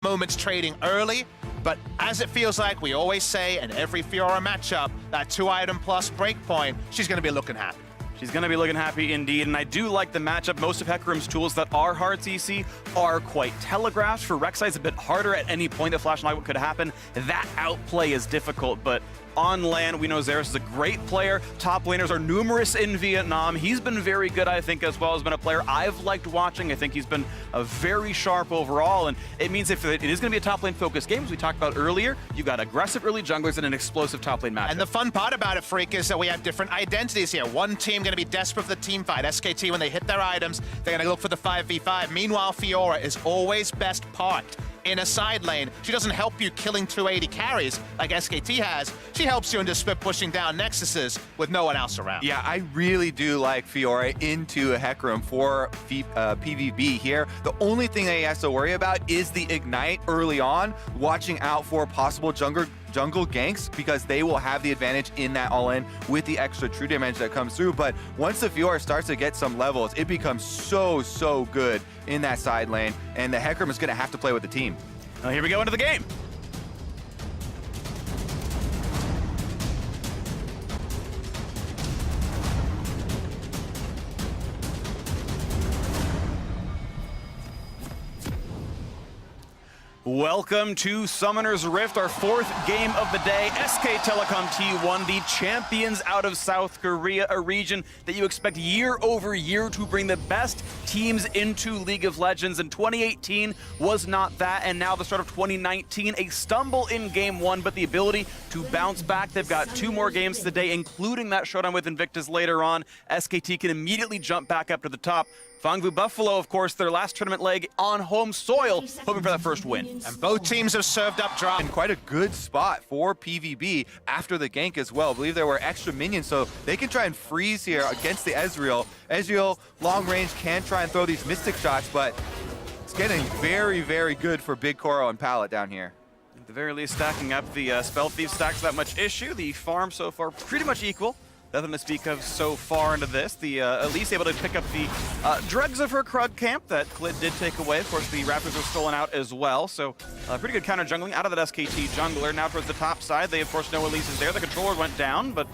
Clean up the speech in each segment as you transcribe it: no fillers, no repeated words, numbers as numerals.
moments trading early, but as it feels like we always say in every Fiora matchup, that 2-item plus breakpoint, she's going to be looking happy. She's going to be looking happy indeed, and I do like the matchup. Most of Hecarim's tools that are hard CC are quite telegraphed. For Rek'Sai, it's a bit harder at any point that Flash and Light could happen. That outplay is difficult, but on land, we know Xerath is a great player. Top laners are numerous in Vietnam. He's been very good, I think, as well as been a player I've liked watching. I think he's been very sharp overall, and it means if it is going to be a top lane focused game, as we talked about earlier, you've got aggressive early junglers and an explosive top lane matchup. And the fun part about it, Freak, is that we have different identities here. One team going to be desperate for the team fight. SKT, when they hit their items, they're going to look for the 5v5. Meanwhile, Fiora is always best parked in a side lane. She doesn't help you killing 280 carries like SKT has. She helps you in just split pushing down Nexuses with no one else around. Yeah, I really do like Fiora into a Hecarim for PVB here. The only thing that he has to worry about is the Ignite early on, watching out for possible jungle ganks, because they will have the advantage in that all-in with the extra true damage that comes through. But once the Fiora starts to get some levels, it becomes so good in that side lane, and the Hecarim is going to have to play with the team. Well, here we go into the game. Welcome to Summoner's Rift, our fourth game of the day. SK Telecom T1, the champions out of South Korea, a region that you expect year over year to bring the best teams into League of Legends. And 2018 was not that, and now the start of 2019, a stumble in game one, but the ability to bounce back. They've got 2 more games today, including that showdown with Invictus later on. SKT can immediately jump back up to the top. Phong Buffalo, of course, their last tournament leg on home soil, hoping for that first win. And both teams have served up drop. And quite a good spot for PVB after the gank as well. I believe there were extra minions, so they can try and freeze here against the Ezreal. Ezreal, long range, can try and throw these Mystic shots, but it's getting very good for Big Koro and Pallet down here. At the very least, stacking up the Spell Thief stacks that much issue. The farm so far pretty much equal. Nothing to speak of so far into this. The Elise able to pick up the dregs of her Krug camp that Klid did take away. Of course, the Raptors were stolen out as well. So pretty good counter jungling out of that SKT jungler. Now towards the top side, they of course know Elise is there. The controller went down, but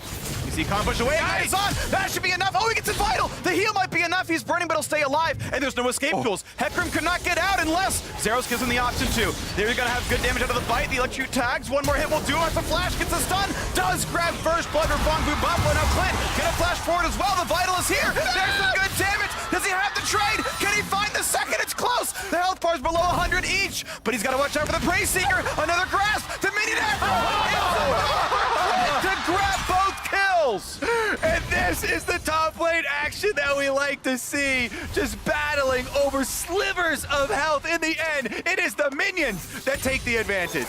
you see Khan push away. Eyes on! That should be enough. Oh, he gets it vital. The heal might be enough. He's burning, but he'll stay alive. And there's no escape tools. Hecarim could not get out unless Zeros gives him the option to. They're gonna have good damage out of the bite. The electrocute tags. One more hit will do it. The flash gets a stun. Does grab first blood for Phong Buffalo. Now Clint gonna flash forward as well. The vital is here. There's some good damage. Does he have the trade? Can he find the second? It's close. The health bar is below 100 each, but he's got to watch out for the Praise Seeker. Another grasp. The minion to grab both kills. And this is the top lane action that we like to see. Just battling over slivers of health. In the end, it is the minions that take the advantage.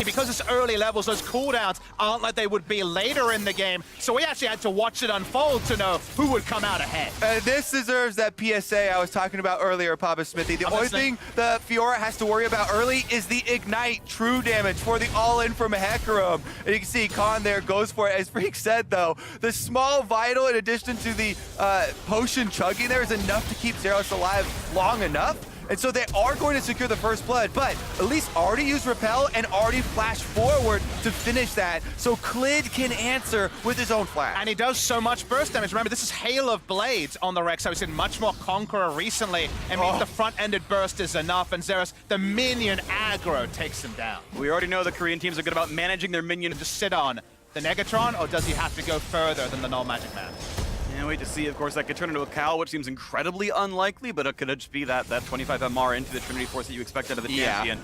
Because it's early levels, those cooldowns aren't like they would be later in the game. So we actually had to watch it unfold to know who would come out ahead. This deserves that PSA I was talking about earlier, Papa Smithy. The only thing the Fiora has to worry about early is the Ignite true damage for the all-in from Hecarim. And you can see Khan there goes for it. As Freak said, though, the small vital in addition to the potion chugging there is enough to keep Zeros alive long enough. And so they are going to secure the first blood, but at least already used Repel and already flashed forward to finish that. So Klid can answer with his own flash. And he does so much burst damage. Remember, this is Hail of Blades on the Rex. I've seen much more Conqueror recently. I mean, the front-ended burst is enough, and Xerath, the minion aggro, takes him down. We already know the Korean teams are good about managing their minion. To sit on the Negatron, or does he have to go further than the Null Magic Man? And wait to see, of course, that could turn into a Cal, which seems incredibly unlikely, but it could just be that 25 MR into the Trinity Force that you expect out of the champion.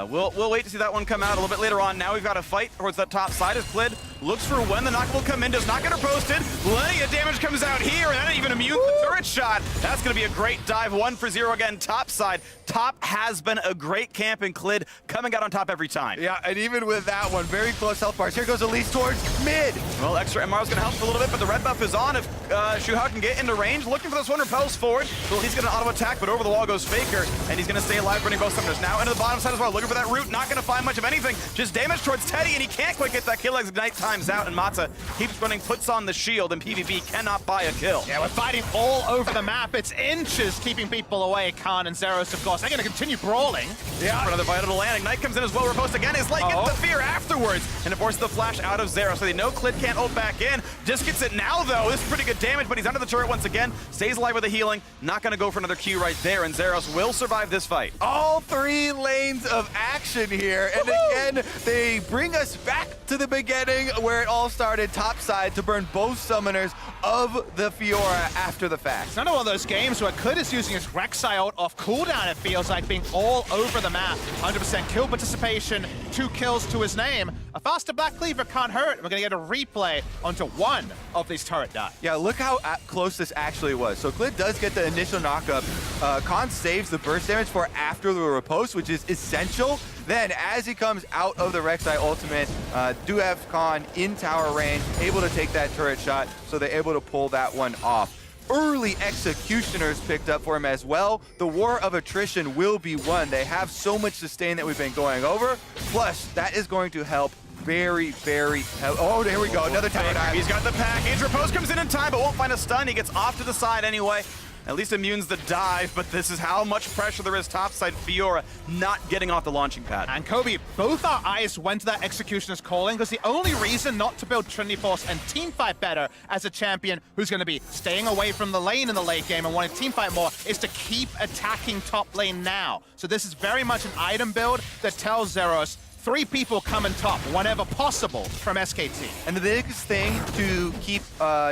We'll wait to see that one come out a little bit later on. Now we've got a fight towards that top side as Klid looks for when the knock will come in, does not get her posted. Plenty of damage comes out here, and that even immune to the turret shot. That's going to be a great dive. 1 for 0 again, top side. Top has been a great camp, and Klid coming out on top every time. Yeah, and even with that one, very close health bars. Here goes Elise towards mid. Well, extra MR is going to help a little bit, but the red buff is on. If Shuhao can get into range, looking for this one, repels forward. So he's going to auto attack, but over the wall goes Faker, and he's going to stay alive, running both summoners. Now into the bottom side as well, looking for that root, not going to find much of anything. Just damage towards Teddy, and he can't quite get that kill as Ignite time times out, and Mata keeps running, puts on the shield, and PVB cannot buy a kill. Yeah, we're fighting all over the map. It's inches keeping people away. Khan and Zeros, of course, they're going to continue brawling. Yeah. For another vital land. Ignite comes in as well. Riposte again. Is like gets the fear afterwards, and it forces the flash out of Zero, so they know Clid can't hold back in. Just gets it now, though. This is pretty good damage, but he's under the turret once again. Stays alive with the healing. Not going to go for another Q right there, and Zeros will survive this fight. All 3 lanes of action here, and again, they bring us back to the beginning where it all started topside to burn both summoners of the Fiora after the fact. It's another one of those games where Clid is using his Rek'Sai ult off cooldown, it feels like, being all over the map. 100% kill participation, 2 kills to his name. A faster Black Cleaver can't hurt. We're going to get a replay onto one of these turret dives. Yeah, look how close this actually was. So Clid does get the initial knockup. Khan saves the burst damage for after the riposte, which is essential. Then, as he comes out of the Rek'Sai ultimate, do have Khan in tower range, able to take that turret shot, so they're able to pull that one off. Early executioners picked up for him as well. The war of attrition will be won. They have so much sustain that we've been going over. Plus, that is going to help very, very oh, there we go, another tower dive. He's got the package. Riposte comes in time, but won't find a stun. He gets off to the side anyway. At least immunes the dive, but this is how much pressure there is topside. Fiora not getting off the launching pad. And Kobe, both our eyes went to that Executioner's calling, because the only reason not to build Trinity Force and teamfight better as a champion who's going to be staying away from the lane in the late game and wanting to teamfight more is to keep attacking top lane now. So this is very much an item build that tells Zeros 3 people come in top whenever possible from SKT. And the biggest thing to keep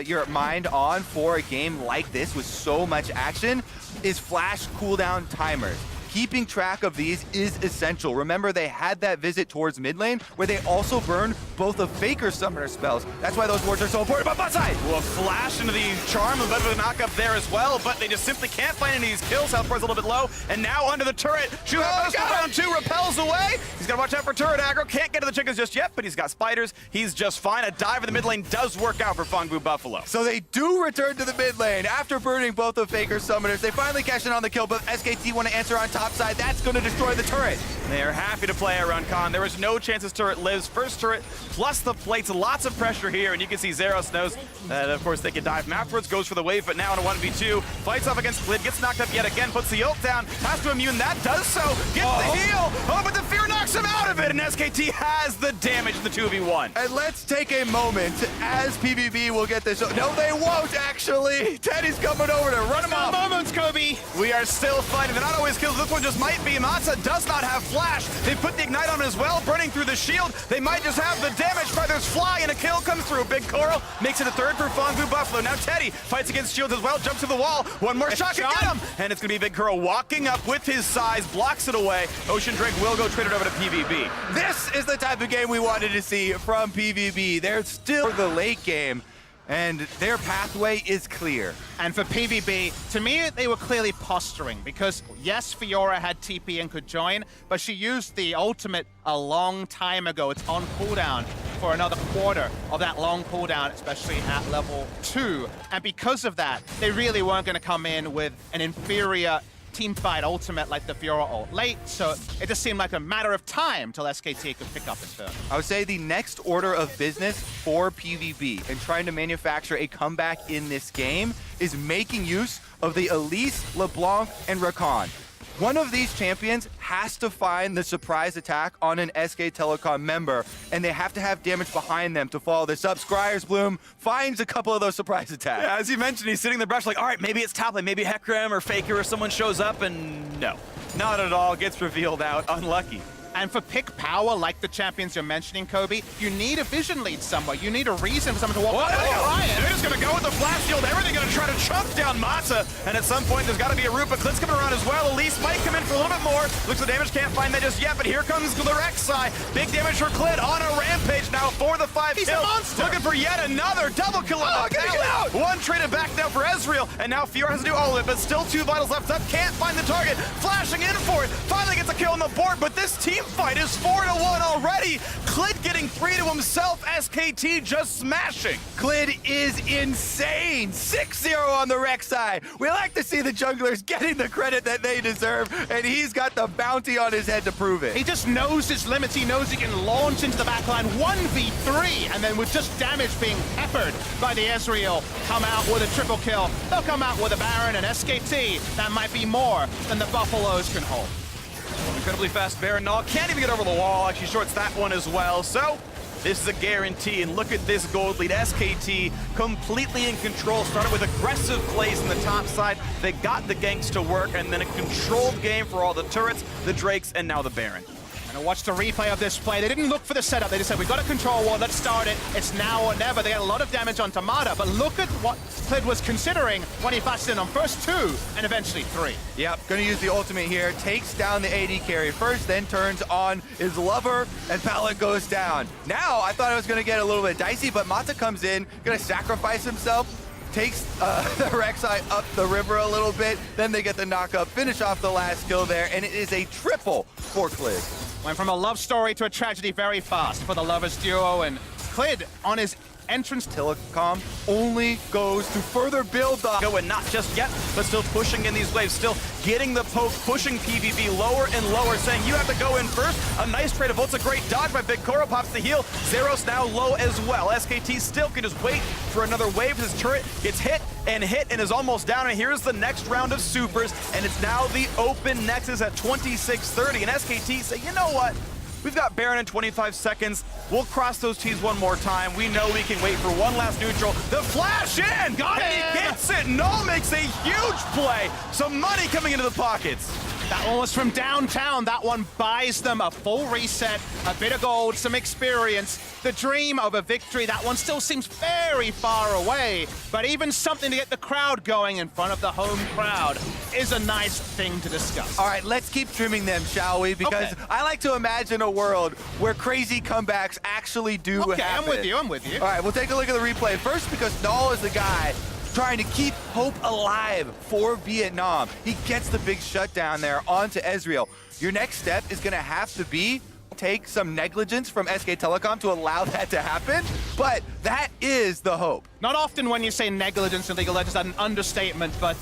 your mind on for a game like this with so much action is flash cooldown timers. Keeping track of these is essential. Remember, they had that visit towards mid lane where they also burned both of Faker's summoner spells. That's why those wards are so important. But bot side! Well, a flash into the charm, a bit of a knock-up there as well, but they just simply can't find any of these kills. Health bar's a little bit low, and now under the turret. Shuhei round 2 repels away. He's got to watch out for turret aggro. Can't get to the chickens just yet, but he's got spiders. He's just fine. A dive in the mid lane does work out for Phong Buffalo. So they do return to the mid lane. After burning both of Faker's summoners, they finally cash in on the kill, but SKT want to answer on top side. That's going to destroy the turret. They are happy to play around Khan. There is no chance this turret lives. First turret plus the plates. Lots of pressure here, and you can see Zeros knows that, of course, they can dive from afterwards. Goes for the wave, but now in a 1v2. Fights off against Clid. Gets knocked up yet again. Puts the ult down. Has to immune that. Does so. Gets the heal. Oh, but the fear knocks him out of it, and SKT has the damage in the 2v1. And let's take a moment as PVB will get this. No, they won't, actually. Teddy's coming over to run him off. Moments, Kobe. We are still fighting. They're not always kills. This one just might be. Mata does not have flash. They put the ignite on him as well, burning through the shield. They might just have the damage. Feathers fly, and a kill comes through. Big Coral makes it a third for Phong Buffalo. Now Teddy fights against shields as well. Jumps to the wall. One more shot can get him. And it's going to be Big Coral walking up with his size. Blocks it away. Ocean Drake will go trade it over to PVB. This is the type of game we wanted to see from PVB. They're still the late game, and their pathway is clear. And for PVB, to me, they were clearly posturing because, yes, Fiora had TP and could join, but she used the ultimate a long time ago. It's on cooldown for another quarter of that long cooldown, especially at level 2. And because of that, they really weren't going to come in with an inferior teamfight ultimate like the Fiora ult late, so it just seemed like a matter of time till SKT could pick up its turn. I would say the next order of business for PVB and trying to manufacture a comeback in this game is making use of the Elise, LeBlanc, and Rakan. One of these champions has to find the surprise attack on an SK Telecom member, and they have to have damage behind them to follow this up. Scryer's Bloom finds a couple of those surprise attacks. Yeah, as you mentioned, he's sitting in the brush like, all right, maybe it's top lane, maybe Hecarim or Faker or someone shows up, and no. Not at all. Gets revealed out. Unlucky. And for pick power, like the champions you're mentioning, Kobe, you need a vision lead somewhere. You need a reason for someone to walk. They're just going to go with the flash shield. Everything going to try to chunk down Mata. And at some point, there's got to be a root, but Clid's coming around as well. Elise might come in for a little bit more. Looks like damage can't find that just yet, but here comes the Rek'Sai. Big damage for Clid on a rampage now for the 5 He's kill. a monster. Looking for yet another double kill. Get out! One traded back now for Ezreal, and now Fiora has to do all of it, but still 2 vitals left up. Can't find the target. Flashing in for it. Finally gets a kill on the board, but this team team fight is 4-1 already. Clid getting 3 to himself, SKT just smashing. Clid is insane. 6-0 on the Rek'Sai. We like to see the junglers getting the credit that they deserve, and he's got the bounty on his head to prove it. He just knows his limits. He knows he can launch into the backline 1v3, and then with just damage being peppered by the Ezreal, come out with a triple kill. They'll come out with a Baron and SKT. That might be more than the Buffaloes can hold. Incredibly fast Baron Null. Can't even get over the wall. Actually shorts that one as well. So this is a guarantee, and look at this gold lead. SKT completely in control. Started with aggressive plays in the top side. They got the ganks to work, and then a controlled game for all the turrets, the Drakes, and now the Baron. And watch the replay of this play. They didn't look for the setup. They just said, we've got a control ward, let's start it. It's now or never. They got a lot of damage on Tamada, but look at what Clid was considering when he flashed in on first 2 and eventually 3. Yep, gonna use the ultimate here. Takes down the AD carry first, then turns on his lover, and Pallet goes down. Now, I thought it was gonna get a little bit dicey, but Mata comes in, gonna sacrifice himself, takes the Rek'Sai up the river a little bit, then they get the knock up, finish off the last kill there, and it is a triple for Clid. Went from a love story to a tragedy very fast for the lovers duo, and Clid on his entrance. Telecom only goes to further build the... Going not just yet, but still pushing in these waves, still getting the poke, pushing PVB lower and lower, saying you have to go in first. A nice trade of ults, a great dodge by Big Koro, pops the heal. Zeros now low as well. SKT still can just wait for another wave. His turret gets hit and is almost down, and here's the next round of supers, and it's now the open Nexus at 26:30, and SKT say, you know what? We've got Baron in 25 seconds. We'll cross those T's one more time. We know we can wait for one last neutral. The flash in! Got and it! He gets it! Null makes a huge play. Some money coming into the pockets. That one was from downtown. That one buys them a full reset, a bit of gold, some experience. The dream of a victory, that one still seems very far away, but even something to get the crowd going in front of the home crowd is a nice thing to discuss. All right, let's keep trimming them, shall we? Because okay. I like to imagine a world where crazy comebacks actually do happen. I'm with you, I'm with you. All right, we'll take a look at the replay. First, because Null is the guy trying to keep hope alive for Vietnam. He gets the big shutdown there onto Ezreal. Your next step is gonna have to be take some negligence from SK Telecom to allow that to happen, but that is the hope. Not often when you say negligence in League of Legends, that's an understatement, but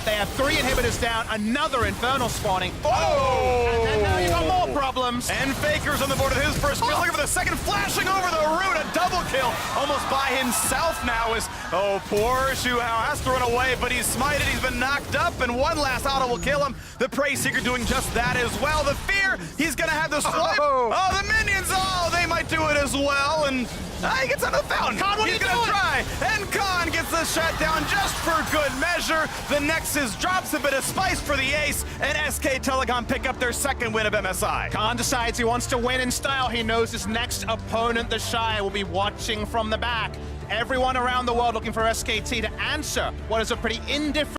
they have 3 inhibitors down, another Infernal spawning. Oh! And then now you got more problems. And Faker's on the board with his first kill. Looking for the second, flashing over the root, a double kill, almost by himself now as, oh, poor Shu Hao has to run away, but he's smited, he's been knocked up, and one last auto will kill him. The Prey Seeker doing just that as well. The fear, he's gonna have the swipe. Oh, the minions, oh, they might do it as well, and he gets on the fountain. Khan, what he's are you gonna doing? try, and Khan gets the shutdown just for good measure. The Nexus drops a bit of spice for the ace, and SK Telecom pick up their second win of MSI. Khan decides he wants to win in style. He knows his next opponent, the Shy, will be watching from the back. Everyone around the world looking for SKT to answer what is a pretty indifferent